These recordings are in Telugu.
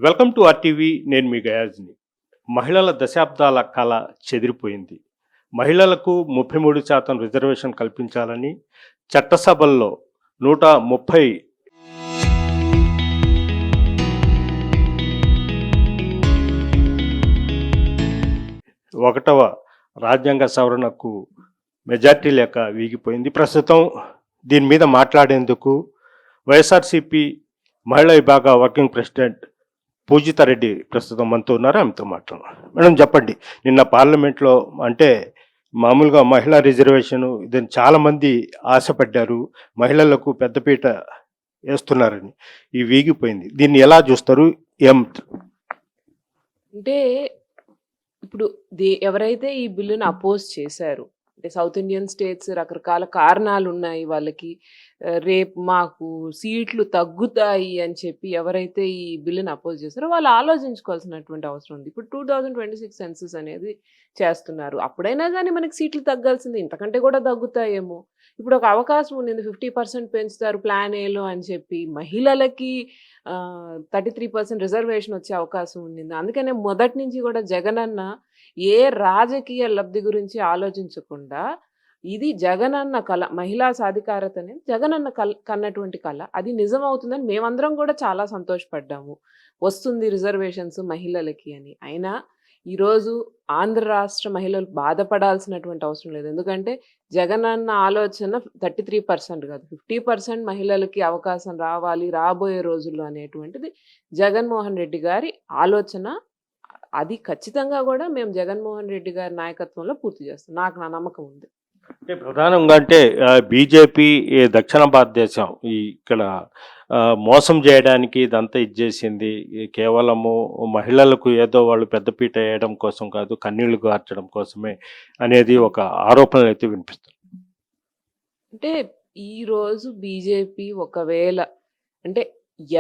Welcome to RTV. నేను మీ గయాజ్ని. మహిళల దశాబ్దాల కళ చెదిరిపోయింది. మహిళలకు 33% రిజర్వేషన్ కల్పించాలని చట్టసభల్లో 130 ఒకటవ రాజ్యాంగ సవరణకు మెజార్టీ లేక వీగిపోయింది. ప్రస్తుతం దీని మీద మాట్లాడేందుకు వైఎస్ఆర్సీపీ మహిళా విభాగ వర్కింగ్ ప్రెసిడెంట్ పూజితారెడ్డి ప్రస్తుతం మనతో ఉన్నారు. ఆమెతో మాట్లాడుతున్నాం. మేడం చెప్పండి, నిన్న పార్లమెంట్లో అంటే మామూలుగా మహిళా రిజర్వేషన్ దీన్ని చాలామంది ఆశపడ్డారు, మహిళలకు పెద్దపీట వేస్తున్నారని. ఈ వీగిపోయింది, దీన్ని ఎలా చూస్తారు? అంటే ఇప్పుడు ఎవరైతే ఈ బిల్లును అపోజ్ చేశారు, అంటే సౌత్ ఇండియన్ స్టేట్స్ రకరకాల కారణాలు ఉన్నాయి వాళ్ళకి, రేపు మాకు సీట్లు తగ్గుతాయి అని చెప్పి ఎవరైతే ఈ బిల్లును అపోజ్ చేస్తారో వాళ్ళు ఆలోచించుకోవాల్సినటువంటి అవసరం ఉంది. ఇప్పుడు 2026 సెన్సస్ అనేది చేస్తున్నారు, అప్పుడైనా కానీ మనకి సీట్లు తగ్గాల్సింది, ఇంతకంటే కూడా తగ్గుతాయేమో. ఇప్పుడు ఒక అవకాశం ఉంది, 50% పెంచుతారు ప్లాన్ ఏలో అని చెప్పి, మహిళలకి 33% రిజర్వేషన్ వచ్చే అవకాశం ఉండింది. అందుకనే మొదటి నుంచి కూడా జగనన్న ఏ రాజకీయ లబ్ధి గురించి ఆలోచించకుండా, ఇది జగనన్న కళ, మహిళా సాధికారత అనేది జగనన్న కన్నటువంటి కళ, అది నిజమవుతుందని మేమందరం కూడా చాలా సంతోషపడ్డాము. వస్తుంది రిజర్వేషన్స్ మహిళలకి అని. అయినా ఈరోజు ఆంధ్ర రాష్ట్ర మహిళలు బాధపడాల్సినటువంటి అవసరం లేదు. ఎందుకంటే జగనన్న ఆలోచన 33% కాదు, 50% మహిళలకి అవకాశం రావాలి రాబోయే రోజుల్లో అనేటువంటిది జగన్మోహన్ రెడ్డి గారి ఆలోచన. అది ఖచ్చితంగా కూడా మేము జగన్మోహన్ రెడ్డి గారి నాయకత్వంలో పూర్తి చేస్తాం, నాకు నా నమ్మకం ఉంది. అంటే ప్రధానంగా అంటే బీజేపీ దక్షిణ భారతదేశం ఇక్కడ మోసం చేయడానికి ఇదంతా ఇచ్చేసింది. కేవలము మహిళలకు ఏదో వాళ్ళు పెద్దపీట వేయడం కోసం కాదు, కన్నీళ్లు గార్చడం కోసమే అనేది ఒక ఆరోపణలు అయితే వినిపిస్తుంది. అంటే ఈరోజు బీజేపీ ఒకవేళ అంటే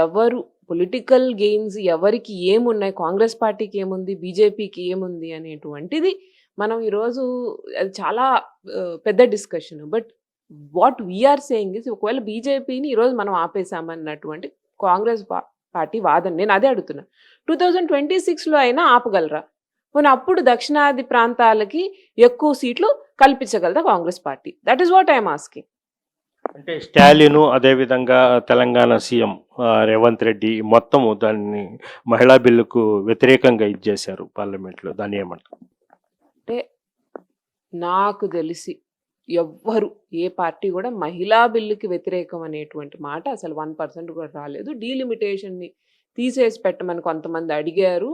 ఎవరు పొలిటికల్ గెయిన్స్ ఎవరికి ఏమున్నాయి, కాంగ్రెస్ పార్టీకి ఏముంది, బీజేపీకి ఏముంది అనేటువంటిది మనం ఈరోజు అది చాలా పెద్ద discussion. But what we are saying is, ఒకవేళ బీజేపీని ఈరోజు మనం ఆపేసామన్నటువంటి కాంగ్రెస్ పార్టీ వాదన, నేను అదే అడుగుతున్నా. 2026లో అయినా ఆపగలరా? పోనీ అప్పుడు దక్షిణాది ప్రాంతాలకి ఎక్కువ సీట్లు కల్పించగలదా Congress party? That is what I'm asking. అంటే స్టాలిన్, అదేవిధంగా తెలంగాణ సీఎం రేవంత్ రెడ్డి మొత్తము దాన్ని మహిళా బిల్లుకు వ్యతిరేకంగా ఇచ్చేశారు పార్లమెంట్లో. దాన్ని ఏమంటారు? అంటే నాకు తెలిసి ఎవ్వరు ఏ పార్టీ కూడా మహిళా బిల్లుకి వ్యతిరేకం అనేటువంటి మాట అసలు 1% కూడా రాలేదు. డీలిమిటేషన్ని తీసేసి పెట్టమని కొంతమంది అడిగారు.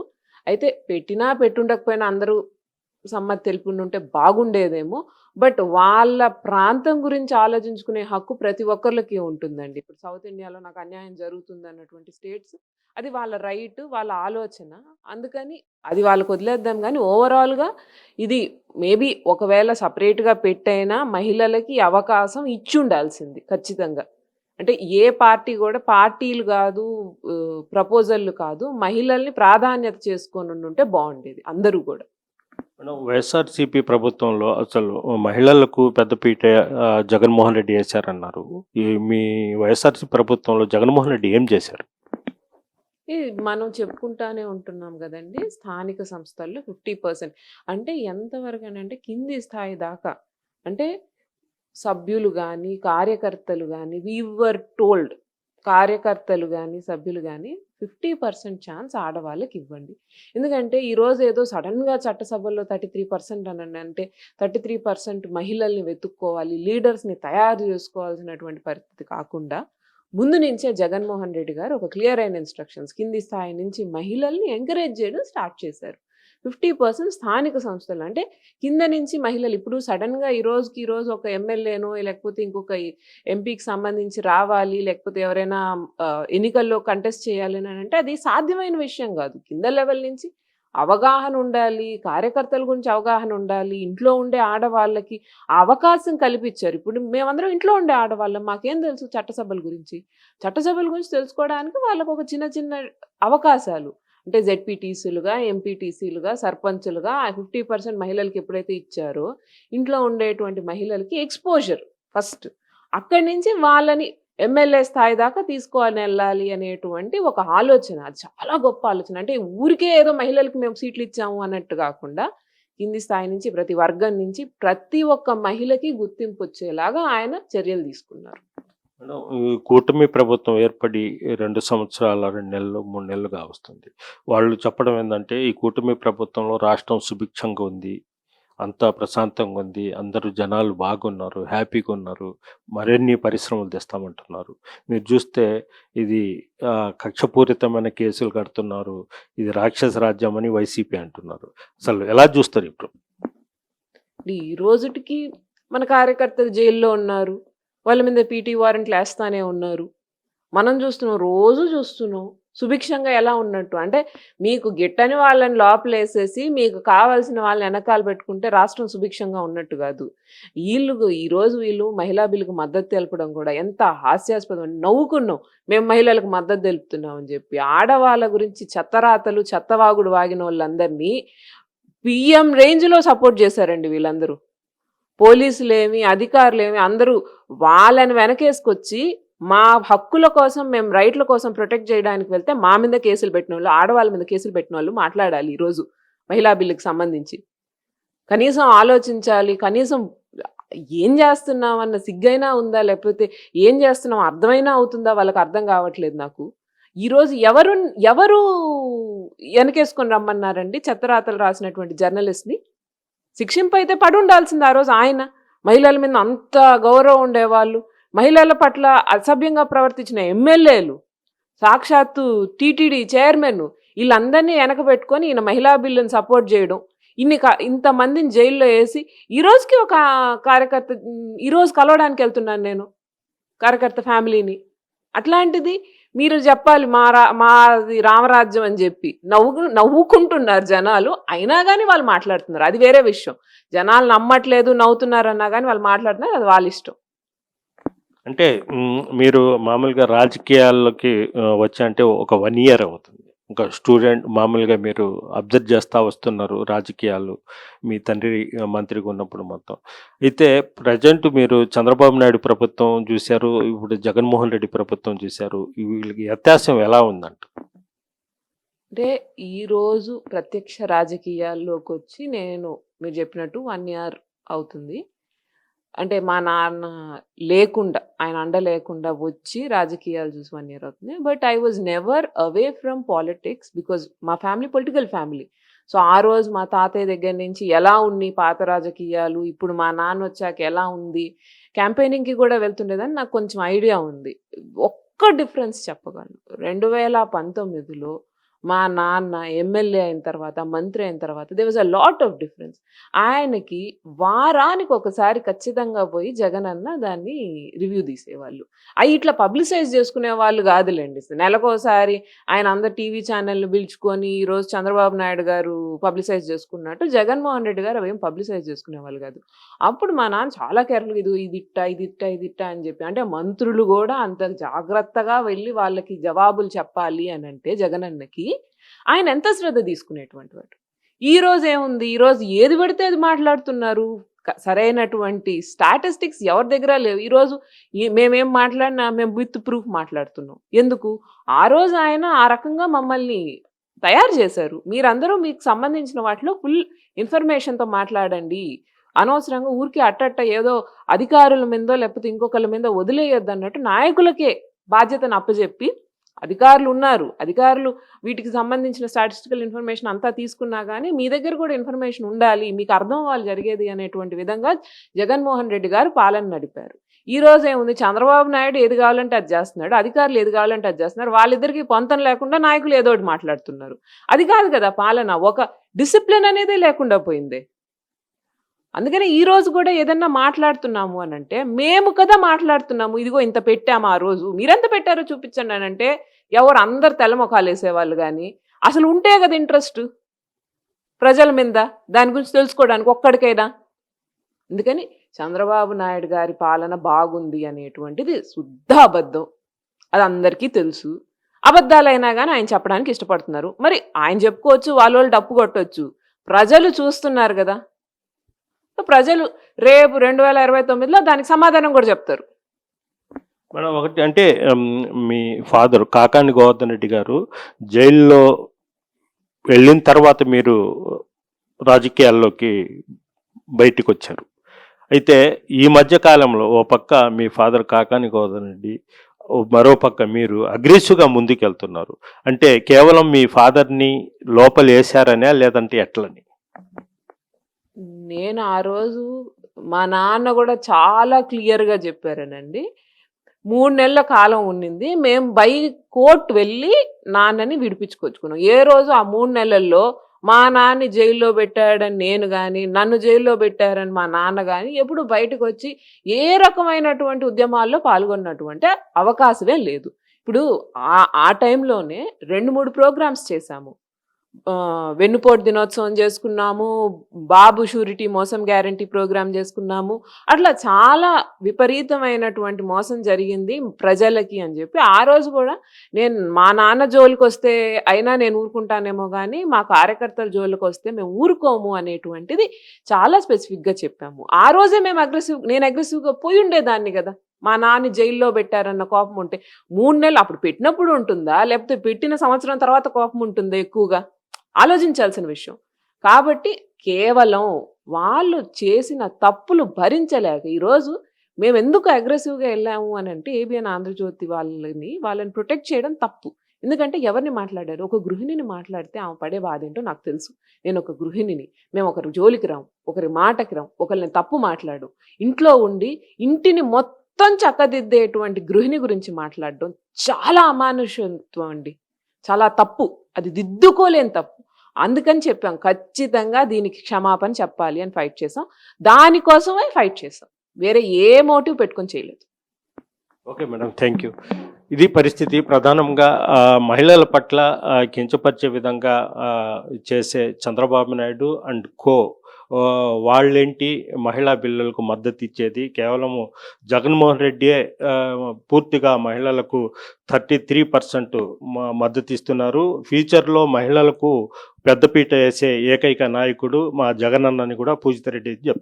అయితే పెట్టినా పెట్టుండకపోయినా అందరూ సమ్మతి తెలుపుంటే బాగుండేదేమో. బట్ వాళ్ళ ప్రాంతం గురించి ఆలోచించుకునే హక్కు ప్రతి ఒక్కరికి ఉంటుందండి. ఇప్పుడు సౌత్ ఇండియాలో నాకు అన్యాయం జరుగుతుంది అన్నటువంటి స్టేట్స్, అది వాళ్ళ రైట్, వాళ్ళ ఆలోచన. అందుకని అది వాళ్ళకు వదిలేద్దాం. కానీ ఓవరాల్గా ఇది మేబీ ఒకవేళ సపరేట్గా పెట్టైనా మహిళలకి అవకాశం ఇచ్చి ఉండాల్సింది ఖచ్చితంగా. అంటే ఏ పార్టీ కూడా పార్టీలు కాదు, ప్రపోజల్లు కాదు, మహిళల్ని ప్రాధాన్యత చేసుకొని ఉంటే బాగుండేది అందరూ కూడా. వైఎస్ఆర్సీపీ ప్రభుత్వంలో అసలు మహిళలకు పెద్దపీట జగన్మోహన్ రెడ్డి వేశారన్నారు. మీ వైఎస్ఆర్సీపీ ప్రభుత్వంలో జగన్మోహన్ రెడ్డి ఏం చేశారు? మనం చెప్పుకుంటానే ఉంటున్నాం కదండి, స్థానిక సంస్థల్లో 50% అంటే ఎంతవరకు అంటే కింది స్థాయి దాకా, అంటే సభ్యులు కానీ కార్యకర్తలు కానీ, వీవర్ టోల్డ్ కార్యకర్తలు కానీ సభ్యులు కానీ 50% ఛాన్స్ ఆడవాళ్ళకి ఇవ్వండి. ఎందుకంటే ఈరోజు ఏదో సడన్గా చట్టసభల్లో 33% అనండి అంటే 33% మహిళల్ని వెతుక్కోవాలి, లీడర్స్ని తయారు చేసుకోవాల్సినటువంటి పరిస్థితి కాకుండా, ముందు నుంచే జగన్మోహన్ రెడ్డి గారు ఒక క్లియర్ అయిన ఇన్స్ట్రక్షన్స్ కింది స్థాయి నుంచి మహిళల్ని ఎంకరేజ్ చేయడం స్టార్ట్ చేశారు. 50% స్థానిక సంస్థలు అంటే కింద నుంచి మహిళలు. ఇప్పుడు సడన్గా ఈరోజు ఒక ఎమ్మెల్యేనో లేకపోతే ఇంకొక ఎంపీకి సంబంధించి రావాలి, లేకపోతే ఎవరైనా ఎన్నికల్లో కంటెస్ట్ చేయాలి అని అంటే అది సాధ్యమైన విషయం కాదు. కింద లెవెల్ నుంచి అవగాహన ఉండాలి, కార్యకర్తల గురించి అవగాహన ఉండాలి, ఇంట్లో ఉండే ఆడవాళ్ళకి అవకాశం కల్పించారు. ఇప్పుడు మేమందరం ఇంట్లో ఉండే ఆడవాళ్ళం, మాకేం తెలుసు చట్టసభల గురించి తెలుసుకోవడానికి వాళ్ళకు ఒక చిన్న చిన్న అవకాశాలు, అంటే జెడ్పీటీసీలుగా, ఎంపీటీసీలుగా, సర్పంచులుగా 50% మహిళలకి ఎప్పుడైతే ఇచ్చారో, ఇంట్లో ఉండేటువంటి మహిళలకి ఎక్స్పోజర్ ఫస్ట్, అక్కడి నుంచి వాళ్ళని ఎమ్మెల్యే స్థాయి దాకా తీసుకొని వెళ్ళాలి అనేటువంటి ఒక ఆలోచన. అది చాలా గొప్ప ఆలోచన. అంటే ఊరికే ఏదో మహిళలకు మేము సీట్లు ఇచ్చాము అన్నట్టు కాకుండా, కింది స్థాయి నుంచి ప్రతి వర్గం నుంచి ప్రతి ఒక్క మహిళకి గుర్తింపు వచ్చేలాగా ఆయన చర్యలు తీసుకున్నారు. మేడం, ఈ కూటమి ప్రభుత్వం ఏర్పడి 2 సంవత్సరాల 2 నెలలు 3 నెలలుగా వస్తుంది. వాళ్ళు చెప్పడం ఏందంటే ఈ కూటమి ప్రభుత్వంలో రాష్ట్రం సుభిక్షంగా ఉంది, అంతా ప్రశాంతంగా ఉంది, అందరూ జనాలు బాగున్నారు, హ్యాపీగా ఉన్నారు, మరిన్ని పరిశ్రమలు తెస్తామంటున్నారు. మీరు చూస్తే ఇది కక్షపూరితమైన కేసులు కడుతున్నారు, ఇది రాక్షస రాజ్యం అని వైసీపీ అంటున్నారు. అసలు ఎలా చూస్తారు ఇప్పుడు? ఈ రోజుటికి మన కార్యకర్తలు జైల్లో ఉన్నారు. వాళ్ళ మీద పీటీ వారెంట్లు వేస్తానే ఉన్నారు. మనం చూస్తున్నాం, రోజు చూస్తున్నాం. సుభిక్షంగా ఎలా ఉన్నట్టు? అంటే మీకు గిట్టని వాళ్ళని లోపలేసేసి మీకు కావాల్సిన వాళ్ళని వెనకాల పెట్టుకుంటే రాష్ట్రం సుభిక్షంగా ఉన్నట్టు కాదు. ఈరోజు వీళ్ళు మహిళా బిల్లుకు మద్దతు తెలపడం కూడా ఎంత హాస్యాస్పదం. నవ్వుకున్నాం మేము మహిళలకు మద్దతు తెలుపుతున్నామని చెప్పి. ఆడవాళ్ళ గురించి చెత్తరాతలు చెత్తవాగుడు వాగిన వాళ్ళందరినీ పిఎం రేంజ్లో సపోర్ట్ చేశారండి వీళ్ళందరూ. పోలీసులేమి అధికారులేమి అందరూ వాళ్ళని వెనకేసుకొచ్చి మా హక్కుల కోసం, మేము రైట్ల కోసం ప్రొటెక్ట్ చేయడానికి వెళ్తే మా మీద కేసులు పెట్టిన వాళ్ళు, ఆడవాళ్ళ మీద కేసులు పెట్టిన వాళ్ళు మాట్లాడాలి ఈరోజు మహిళా బిల్లుకి సంబంధించి. కనీసం ఆలోచించాలి, కనీసం ఏం చేస్తున్నామన్న సిగ్గైనా ఉందా, లేకపోతే ఏం చేస్తున్నాం అర్థమైనా అవుతుందా, వాళ్ళకి అర్థం కావట్లేదు నాకు. ఈరోజు ఎవరు వెనకేసుకొని రమ్మన్నారండి చెత్తరాతలు రాసినటువంటి జర్నలిస్ట్ని? శిక్షింపు అయితే పడి ఉండాల్సింది ఆ రోజు. ఆయన మహిళల మీద అంత గౌరవం ఉండేవాళ్ళు, మహిళల పట్ల అసభ్యంగా ప్రవర్తించిన ఎమ్మెల్యేలు, సాక్షాత్తు టీటీడీ చైర్మన్, వీళ్ళందరినీ వెనక పెట్టుకొని ఈయన మహిళా బిల్లుని సపోర్ట్ చేయడం, ఇంతమందిని జైల్లో వేసి ఈరోజుకి ఒక కార్యకర్త ఈరోజు కలవడానికి వెళ్తున్నాను నేను కార్యకర్త ఫ్యామిలీని. అట్లాంటిది మీరు చెప్పాలి మాది రామరాజ్యం అని చెప్పి నవ్వుకుంటున్నారు జనాలు. అయినా కానీ వాళ్ళు మాట్లాడుతున్నారు, అది వేరే విషయం. జనాలు నమ్మట్లేదు, నవ్వుతున్నారన్నా కానీ వాళ్ళు మాట్లాడుతున్నారు, అది వాళ్ళ ఇష్టం. అంటే మీరు మామూలుగా రాజకీయాల్లోకి వచ్చి అంటే ఒక 1 ఇయర్ అవుతుంది. ఒక స్టూడెంట్ మామూలుగా మీరు అబ్జర్వ్ చేస్తూ వస్తున్నారు రాజకీయాలు, మీ తండ్రి మంత్రిగా ఉన్నప్పుడు మొత్తం. అయితే ప్రజెంట్ మీరు చంద్రబాబు నాయుడు ప్రభుత్వం చూశారు, ఇప్పుడు జగన్మోహన్ రెడ్డి ప్రభుత్వం చూశారు. వీళ్ళకి వ్యత్యాసం ఎలా ఉందంట? అంటే ఈరోజు ప్రత్యక్ష రాజకీయాల్లోకి వచ్చి మీరు చెప్పినట్టు 1 ఇయర్ అవుతుంది. అంటే మా నాన్న లేకుండా, ఆయన అండ లేకుండా వచ్చి రాజకీయాలు చూసి 1 ఇయర్ అవుతుంది. But I was never away from politics because మా ఫ్యామిలీ పొలిటికల్ ఫ్యామిలీ. సో ఆ రోజు మా తాతయ్య దగ్గర నుంచి ఎలా ఉంది పాత రాజకీయాలు, ఇప్పుడు మా నాన్న వచ్చాక ఎలా ఉంది, క్యాంపెయినింగ్కి కూడా వెళ్తుండేదని నాకు కొంచెం ఐడియా ఉంది. ఒక్క డిఫరెన్స్ చెప్పగలను. 2019లో మా నాన్న ఎమ్మెల్యే అయిన తర్వాత, మంత్రి అయిన తర్వాత they was a lot of difference. ఆయనకి వారానికి ఒకసారి ఖచ్చితంగా పోయి జగన్ అన్న దాన్ని రివ్యూ తీసేవాళ్ళు. అవి ఇట్లా పబ్లిసైజ్ చేసుకునే వాళ్ళు కాదులేండి. నెలకోసారి ఆయన అందరు టీవీ ఛానల్ని పిలుచుకొని ఈరోజు చంద్రబాబు నాయుడు గారు పబ్లిసైజ్ చేసుకున్నట్టు జగన్మోహన్ రెడ్డి గారు అవేం పబ్లిసైజ్ చేసుకునే వాళ్ళు కాదు. అప్పుడు మా నాన్న చాలా కేర్ఫుల్గా ఇది ఇట్టా అని చెప్పి, అంటే మంత్రులు కూడా అంత జాగ్రత్తగా వెళ్ళి వాళ్ళకి జవాబులు చెప్పాలి అని అంటే జగన్ అన్నకి ఆయన ఎంత శ్రద్ధ తీసుకునేటువంటి వాడు. ఈరోజు ఏముంది, ఈరోజు ఏది పడితే అది మాట్లాడుతున్నారు. సరైనటువంటి స్టాటిస్టిక్స్ ఎవరి దగ్గర లేవు. ఈరోజు మేమేం మాట్లాడినా మేము విత్ ప్రూఫ్ మాట్లాడుతున్నాం. ఎందుకు? ఆ రోజు ఆయన ఆ రకంగా మమ్మల్ని తయారు చేశారు. మీరందరూ మీకు సంబంధించిన వాటిలో ఫుల్ ఇన్ఫర్మేషన్తో మాట్లాడండి, అనవసరంగా ఊరికి అట్టట్ట ఏదో అధికారుల మీదో లేకపోతే ఇంకొకళ్ళ మీద వదిలేయొద్దు అన్నట్టు నాయకులకే బాధ్యతను అప్పచెప్పి, అధికారులు ఉన్నారు, అధికారులు వీటికి సంబంధించిన స్టాటిస్టికల్ ఇన్ఫర్మేషన్ అంతా తీసుకున్నా కానీ మీ దగ్గర కూడా ఇన్ఫర్మేషన్ ఉండాలి, మీకు అర్థం అవ్వాలి జరిగేది అనేటువంటి విధంగా జగన్మోహన్ రెడ్డి గారు పాలన నడిపారు. ఈ రోజు ఏముంది, చంద్రబాబు నాయుడు ఏది కావాలంటే అది చేస్తున్నాడు, అధికారులు ఏది కావాలంటే అది చేస్తున్నారు. వాళ్ళిద్దరికి పొంతం లేకుండా నాయకులు ఏదో ఒకటి మాట్లాడుతున్నారు. అది కాదు కదా పాలన. ఒక డిసిప్లిన్ అనేదే లేకుండా పోయింది. అందుకని ఈ రోజు కూడా ఏదన్నా మాట్లాడుతున్నాము అని అంటే మేము కదా మాట్లాడుతున్నాము, ఇదిగో ఇంత పెట్టాము ఆ రోజు, మీరెంత పెట్టారో చూపించండి అని అంటే ఎవరు అందరు తెల్లముఖాలు వేసేవాళ్ళు. కానీ అసలు ఉంటే కదా ఇంట్రెస్ట్ ప్రజల మీద దాని గురించి తెలుసుకోవడానికి ఒక్కడికైనా. అందుకని చంద్రబాబు నాయుడు గారి పాలన బాగుంది అనేటువంటిది శుద్ధ అబద్ధం, అది అందరికీ తెలుసు. అబద్ధాలైనా కానీ ఆయన చెప్పడానికి ఇష్టపడుతున్నారు. మరి ఆయన చెప్పుకోవచ్చు, వాళ్ళు డప్పు కొట్టవచ్చు, ప్రజలు చూస్తున్నారు కదా. ప్రజలు రేపు 2029లో దానికి సమాధానం కూడా చెప్తారు. మనం ఒకటి అంటే మీ ఫాదర్ కాకాని గోవర్ధన్ రెడ్డి గారు జైల్లో వెళ్ళిన తర్వాత మీరు రాజకీయాల్లోకి బయటికి వచ్చారు. అయితే ఈ మధ్య కాలంలో ఓ పక్క మీ ఫాదర్ కాకాని గోవర్ధన్ రెడ్డి, మరో పక్క మీరు అగ్రెసివ్గా ముందుకెళ్తున్నారు. అంటే కేవలం మీ ఫాదర్ని లోపలేశారనే లేదంటే ఎట్లని? నేను ఆ రోజు మా నాన్న కూడా చాలా క్లియర్‌గా చెప్పారనండి. 3 నెలల కాలం ఉన్నింది. మేము బై కోర్ట్ వెళ్ళి నాన్నని విడిపించుకొచ్చుకున్నాం. ఏ రోజు ఆ 3 నెలల్లో మా నాన్నని జైల్లో పెట్టాడని నేను గాని, నన్ను జైల్లో పెట్టారని మా నాన్న గాని ఎప్పుడు బయటకొచ్చి ఏ రకమైనటువంటి ఉద్యమాల్లో పాల్గొన్నటువంటి అవకాశమే లేదు. ఇప్పుడు ఆ టైంలోనే 2, 3 ప్రోగ్రామ్స్ చేశాము. వెన్నుపోటు దినోత్సవం చేసుకున్నాము. బాబు షూరిటీ మోసం గ్యారంటీ ప్రోగ్రామ్ చేసుకున్నాము. అట్లా చాలా విపరీతమైనటువంటి మోసం జరిగింది ప్రజలకి అని చెప్పి, ఆ రోజు కూడా నేను మా నాన్న జోలికొస్తే అయినా నేను ఊరుకుంటానేమో గానీ, మా కార్యకర్తల జోలికొస్తే మేము ఊరుకోము అనేటువంటిది చాలా స్పెసిఫిక్‌గా చెప్పాము. ఆ రోజే మేము నేను అగ్రెసివ్‌గా పోయుండేదాన్ని గదా! మా నాన్న జైల్లో పెట్టారన్న కోపం ఉంటే. 3 నెలలు అప్పుడు పెట్టినప్పుడు ఉంటుందా? లేకపోతే పెట్టిన సంవత్సరం తర్వాత కోపం ఉంటుందా ఎక్కువగా? ఆలోచించాల్సిన విషయం. కాబట్టి కేవలం వాళ్ళు చేసిన తప్పులు భరించలేక ఈరోజు మేమెందుకు అగ్రెసివ్‌గా ఎళ్ళాము అనంటే, ఏబీఎన్ ఆంధ్రజ్యోతి వాళ్ళని ప్రొటెక్ట్ చేయడం తప్పు. ఎందుకంటే ఎవరిని మాట్లాడారు? ఒక గృహిణిని మాట్లాడితే ఆమె పడే బాధేంటో నాకు తెలుసు. నేనొక గృహిణిని. మేము ఒకరి జోలికి రాము. ఒకరి మాటకి రాము. ఒకళ్ళని తప్పు మాట్లాడం. ఇంట్లో ఉండి ఇంటిని మొత్తం చక్కదిద్దేటువంటి గృహిణి గురించి మాట్లాడడం చాలా అమానుషత్వం అండి. చాలా తప్పు. అది దిద్దుకోలేని తప్పు. అందుకని చెప్పాం. ఖచ్చితంగా దీనికి క్షమాపణ చెప్పాలి అని ఫైట్ చేసాం. దానికోసమే ఫైట్ చేసాం. వేరే ఏ మోటివ్ పెట్టుకొని చేయలేదు. Okay madam. Thank you. ఇది పరిస్థితి. ప్రధానంగా మహిళల పట్ల కించపరిచే విధంగా చేసే చంద్రబాబు నాయుడు అండ్ కో వాళ్ళేంటి మహిళా బిల్లులకు మద్దతు ఇచ్చేది కేవలము జగన్మోహన్ రెడ్డియే పూర్తిగా మహిళలకు 33% మద్దతు ఇస్తున్నారు. ఫ్యూచర్లో మహిళలకు పెద్దపీట వేసే ఏకైక నాయకుడు మా జగనన్న అని కూడా పూజితారెడ్డి చెప్తారు.